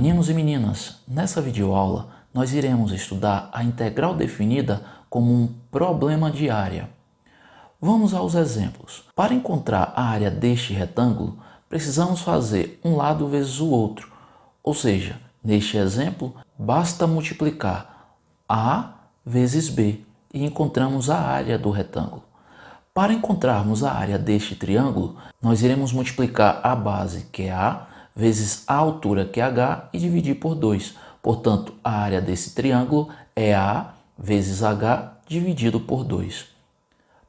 meninos e meninas, nessa videoaula nós iremos estudar a integral definida como um problema de área. Vamos aos exemplos. Para encontrar a área deste retângulo, precisamos fazer um lado vezes o outro, ou seja, neste exemplo, basta multiplicar A vezes B e encontramos a área do retângulo. Para encontrarmos a área deste triângulo, nós iremos multiplicar a base, que é A, vezes a altura, que é H, e dividir por 2. Portanto, a área desse triângulo é A vezes H dividido por 2.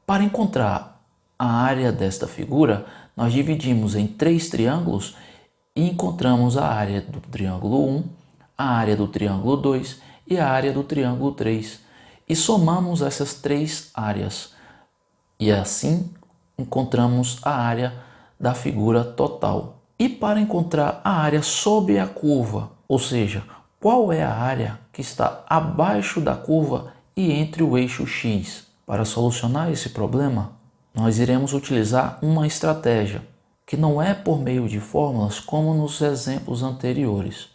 Para encontrar a área desta figura, nós dividimos em 3 triângulos e encontramos a área do triângulo 1, a área do triângulo 2 e a área do triângulo 3. E somamos essas 3 áreas. E assim encontramos a área da figura total. E para encontrar a área sob a curva, ou seja, qual é a área que está abaixo da curva e entre o eixo X? Para solucionar esse problema, nós iremos utilizar uma estratégia, que não é por meio de fórmulas como nos exemplos anteriores.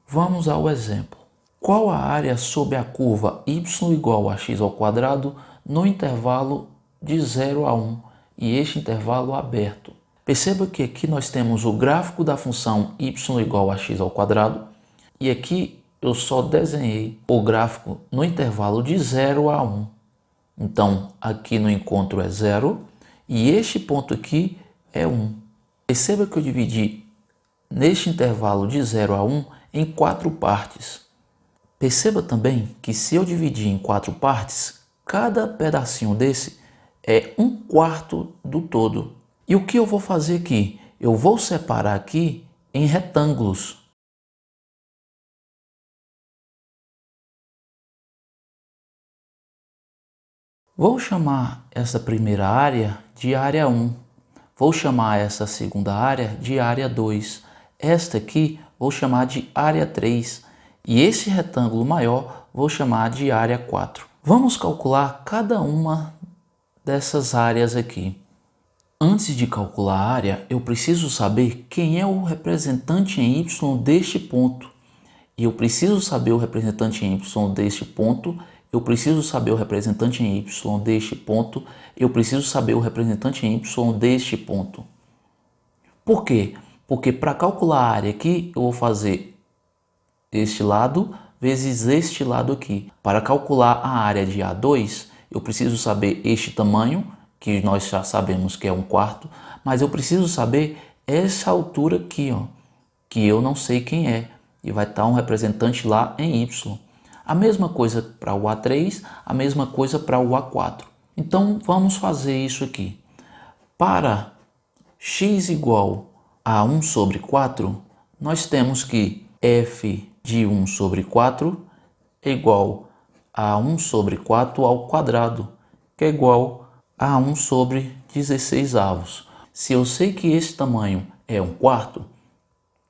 Vamos ao exemplo. Qual a área sob a curva y igual a x² no intervalo de 0 a 1 e este intervalo aberto? Perceba que aqui nós temos o gráfico da função y igual a x² e aqui eu só desenhei o gráfico no intervalo de 0 a 1. Então, aqui no encontro é 0 e este ponto aqui é 1. Perceba que eu dividi neste intervalo de 0 a 1 em 4 partes. Perceba também que se eu dividir em 4 partes, cada pedacinho desse é 1/4 do todo. E o que eu vou fazer aqui? Eu vou separar aqui em retângulos. Vou chamar essa primeira área de área 1. Vou chamar essa segunda área de área 2. Esta aqui vou chamar de área 3. E esse retângulo maior vou chamar de área 4. Vamos calcular cada uma dessas áreas aqui. Antes de calcular a área, eu preciso saber quem é o representante em y deste ponto. E eu preciso saber o representante em y deste ponto, eu preciso saber o representante em y deste ponto, eu preciso saber o representante em y deste ponto. Por quê? Porque para calcular a área aqui, eu vou fazer este lado vezes este lado aqui. Para calcular a área de A2, eu preciso saber este tamanho, que nós já sabemos que é 1/4, mas eu preciso saber essa altura aqui, ó, que eu não sei quem é, e vai estar um representante lá em y. A mesma coisa para o A3, a mesma coisa para o A4. Então vamos fazer isso aqui. Para x igual a 1/4, nós temos que f de 1/4 é igual a 1/4 ao quadrado, que é igual a 1/16. Se eu sei que esse tamanho é 1/4,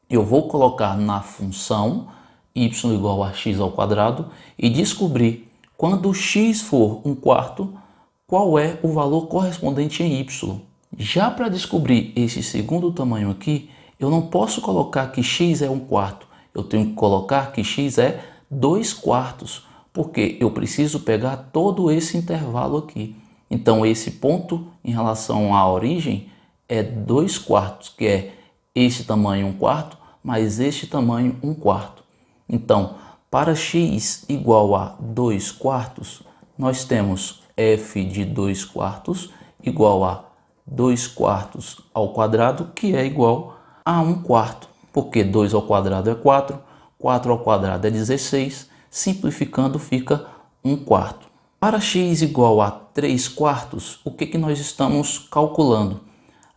eu vou colocar na função y igual a x² e descobrir quando x for 1/4, qual é o valor correspondente em y. Já para descobrir esse segundo tamanho aqui, eu não posso colocar que x é 1/4. Eu tenho que colocar que x é 2/4, porque eu preciso pegar todo esse intervalo aqui. Então, esse ponto em relação à origem é 2/4, que é este tamanho 1/4, mais este tamanho 1/4. Então, para x igual a 2/4, nós temos f de 2/4 igual a 2/4 ao quadrado, que é igual a 1/4. Porque 2 ao quadrado é 4, 4 ao quadrado é 16, simplificando fica 1/4. Para x igual a 3/4, o que nós estamos calculando?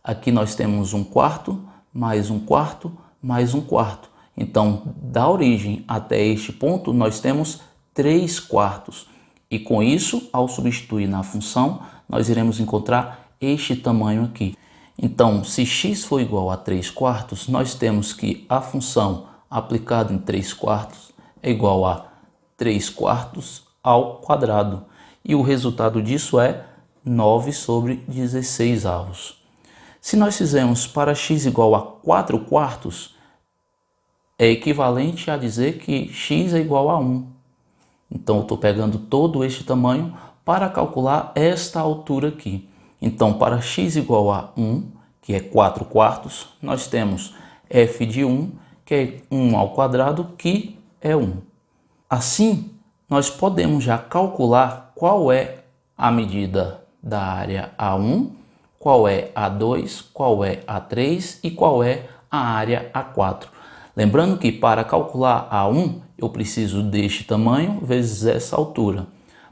Aqui nós temos 1/4, mais 1/4, mais 1/4. Então, da origem até este ponto, nós temos 3/4. E com isso, ao substituir na função, nós iremos encontrar este tamanho aqui. Então, se x for igual a 3/4, nós temos que a função aplicada em 3/4 é igual a 3/4 ao quadrado. E o resultado disso é 9/16. Se nós fizermos para x igual a 4/4, é equivalente a dizer que x é igual a 1. Então, eu estou pegando todo este tamanho para calcular esta altura aqui. Então, para x igual a 1, que é 4 quartos, nós temos f de 1, que é 1 ao quadrado, que é 1. Assim, nós podemos já calcular qual é a medida da área A1, qual é a A2, qual é a A3 e qual é a área A4. Lembrando que para calcular A1 eu preciso deste tamanho vezes essa altura.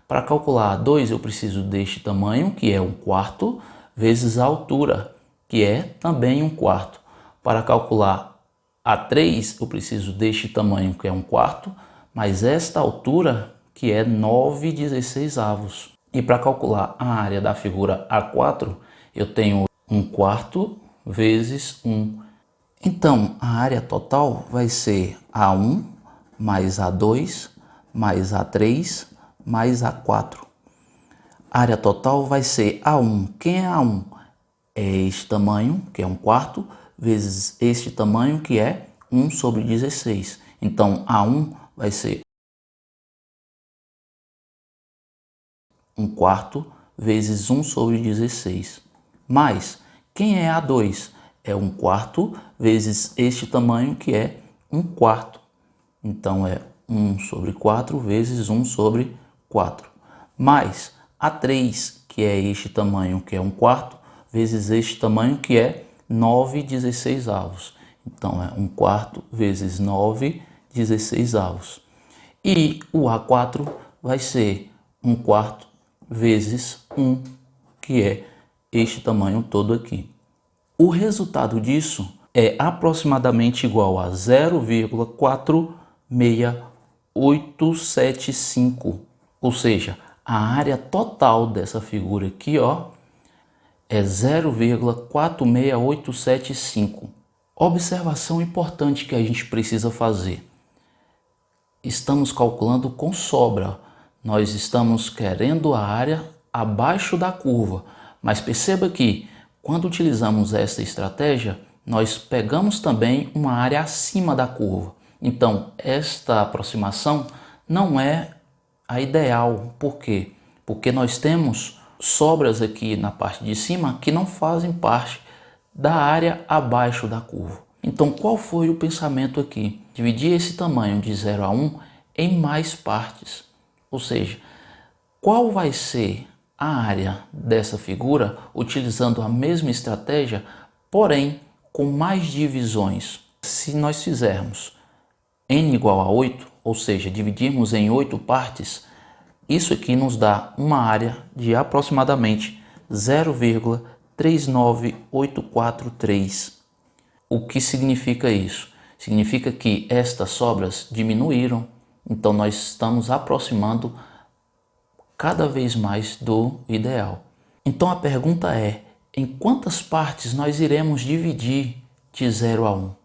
Para calcular A2 eu preciso deste tamanho, que é 1/4, vezes a altura, que é também 1/4. Para calcular A3 eu preciso deste tamanho, que é 1/4, mais esta altura, que é 9/16. E para calcular a área da figura A4, eu tenho 1/4 vezes 1. Então, a área total vai ser A1 mais A2 mais A3 mais A4. A área total vai ser A1. Quem é A1? É este tamanho, que é 1/4, vezes este tamanho, que é 1/16. Então, A1 vai ser 1/4 vezes 1/16. Mais, quem é A2? É 1/4 vezes este tamanho, que é 1/4. Então, é 1/4 vezes 1/4. Mais A3, que é este tamanho, que é 1/4, vezes este tamanho, que é 9/16. Então, é 1/4 vezes 9/16. E o A4 vai ser 1/4 vezes 1, que é este tamanho todo aqui. O resultado disso é aproximadamente igual a 0,46875, ou seja, a área total dessa figura aqui, ó, é 0,46875. Observação importante que a gente precisa fazer. Estamos calculando com sobra. Nós estamos querendo a área abaixo da curva. Mas perceba que quando utilizamos essa estratégia, nós pegamos também uma área acima da curva. Então, esta aproximação não é a ideal. Por quê? Porque nós temos sobras aqui na parte de cima que não fazem parte da área abaixo da curva. Então, qual foi o pensamento aqui? Dividir esse tamanho de 0 a 1 em mais partes. Ou seja, qual vai ser a área dessa figura utilizando a mesma estratégia, porém com mais divisões? Se nós fizermos n igual a 8, ou seja, dividirmos em 8 partes, isso aqui nos dá uma área de aproximadamente 0,39843. O que significa isso? Significa que estas sobras diminuíram, então nós estamos aproximando cada vez mais do ideal. Então a pergunta é, em quantas partes nós iremos dividir de 0 a 1?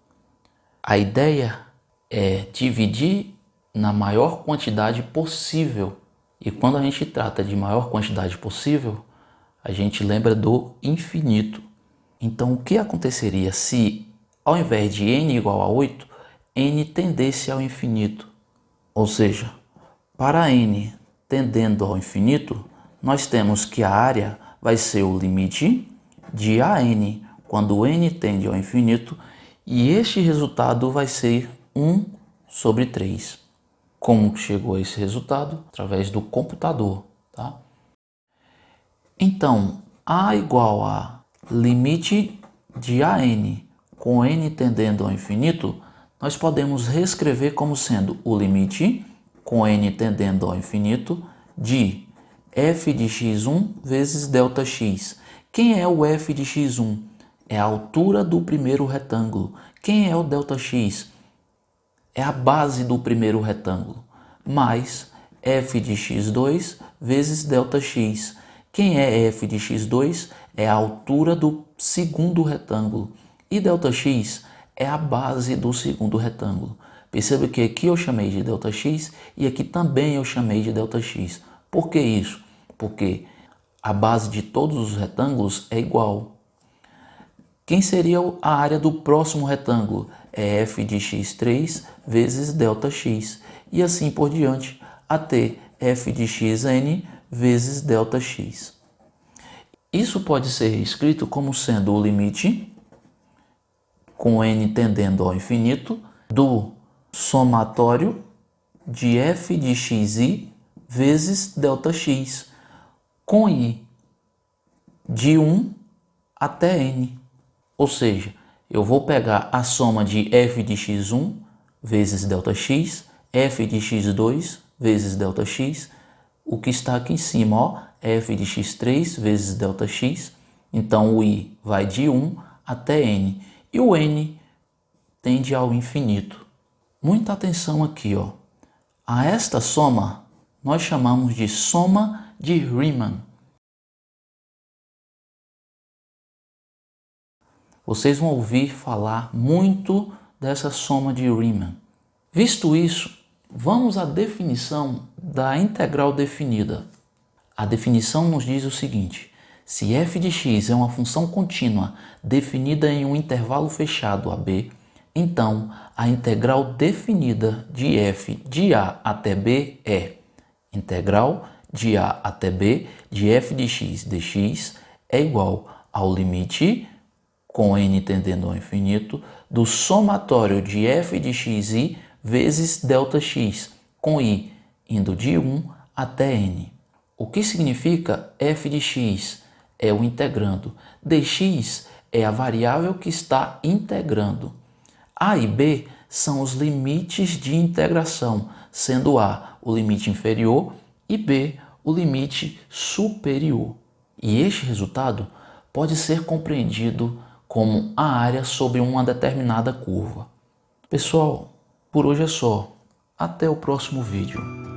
A ideia é dividir na maior quantidade possível. E quando a gente trata de maior quantidade possível, a gente lembra do infinito. Então o que aconteceria se, ao invés de n igual a 8, n tendesse ao infinito? Ou seja, para n tendendo ao infinito, nós temos que a área vai ser o limite de AN quando n tende ao infinito, e este resultado vai ser 1/3. Como chegou a esse resultado? Através do computador, tá? Então, A igual a limite de AN com n tendendo ao infinito, nós podemos reescrever como sendo o limite com n tendendo ao infinito de f de x1 vezes ΔX. Quem é o f de x1? É a altura do primeiro retângulo. Quem é o ΔX? É a base do primeiro retângulo, mais f de x2 vezes ΔX. Quem é f de x2? É a altura do segundo retângulo. E ΔX é a base do segundo retângulo. Perceba que aqui eu chamei de ΔX e aqui também eu chamei de ΔX. Por que isso? Porque a base de todos os retângulos é igual. Quem seria a área do próximo retângulo? é f de x3 vezes ΔX, e assim por diante, até f de xn vezes ΔX. Isso pode ser escrito como sendo o limite, com n tendendo ao infinito, do somatório de f de xi vezes ΔX, com i de 1 até n. Ou seja, eu vou pegar a soma de f de x1 vezes ΔX, f de x2 vezes ΔX, o que está aqui em cima, ó, f de x3 vezes ΔX, então o i vai de 1 até n, e o n tende ao infinito. Muita atenção aqui, ó. A esta soma nós chamamos de soma de Riemann. Vocês vão ouvir falar muito dessa soma de Riemann. Visto isso, vamos à definição da integral definida. A definição nos diz o seguinte: se f de x é uma função contínua definida em um intervalo fechado AB, então a integral definida de f de a até b é integral de a até b de f de x dx é igual ao limite, com n tendendo ao infinito, do somatório de f de xi vezes ΔX, com i indo de 1 até n. O que significa f de x? É o integrando. Dx é a variável que está integrando. A e b são os limites de integração, sendo a o limite inferior e b o limite superior. E este resultado pode ser compreendido como a área sobre uma determinada curva. Pessoal, por hoje é só. Até o próximo vídeo.